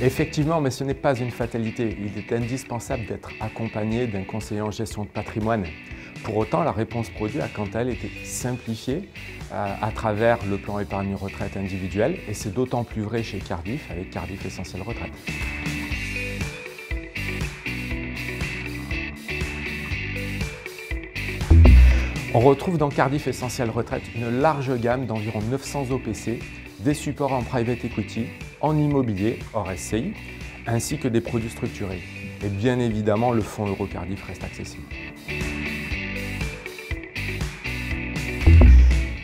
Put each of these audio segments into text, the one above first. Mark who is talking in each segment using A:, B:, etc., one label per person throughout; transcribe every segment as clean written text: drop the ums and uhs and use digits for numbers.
A: Effectivement, mais ce n'est pas une fatalité. Il est indispensable d'être accompagné d'un conseiller en gestion de patrimoine. Pour autant, la réponse produit a quant à elle été simplifiée à travers le plan épargne retraite individuel et c'est d'autant plus vrai chez Cardif avec Cardif Essentiel Retraite. On retrouve dans Cardif Essentiel Retraite une large gamme d'environ 900 OPC, des supports en private equity, en immobilier hors SCI, ainsi que des produits structurés. Et bien évidemment, le fonds Euro Cardif reste accessible.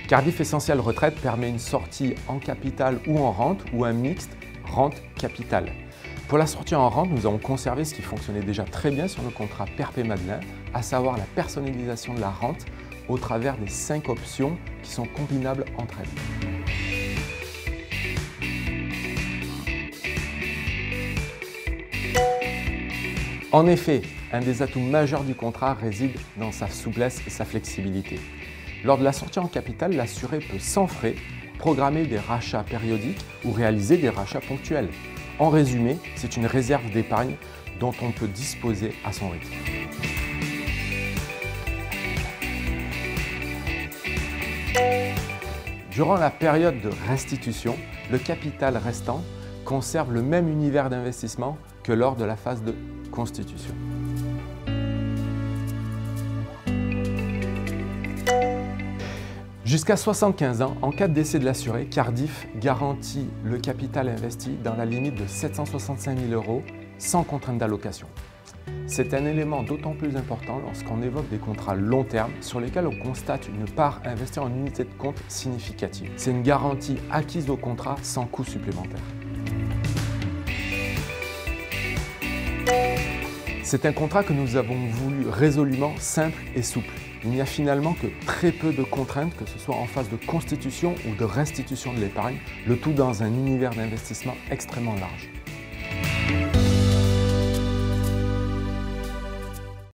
A: Cardif Essentiel Retraite permet une sortie en capital ou en rente ou un mixte rente-capital. Pour la sortie en rente, nous avons conservé ce qui fonctionnait déjà très bien sur le contrat Perpé-Madelin, à savoir la personnalisation de la rente au travers des 5 options qui sont combinables entre elles. En effet, un des atouts majeurs du contrat réside dans sa souplesse et sa flexibilité. Lors de la sortie en capital, l'assuré peut sans frais programmer des rachats périodiques ou réaliser des rachats ponctuels. En résumé, c'est une réserve d'épargne dont on peut disposer à son rythme. Durant la période de restitution, le capital restant conserve le même univers d'investissement que lors de la phase de constitution. Jusqu'à 75 ans, en cas de décès de l'assuré, Cardif garantit le capital investi dans la limite de 765 000 € sans contrainte d'allocation. C'est un élément d'autant plus important lorsqu'on évoque des contrats long terme sur lesquels on constate une part investie en unité de compte significative. C'est une garantie acquise au contrat sans coût supplémentaire. C'est un contrat que nous avons voulu résolument simple et souple. Il n'y a finalement que très peu de contraintes, que ce soit en phase de constitution ou de restitution de l'épargne, le tout dans un univers d'investissement extrêmement large.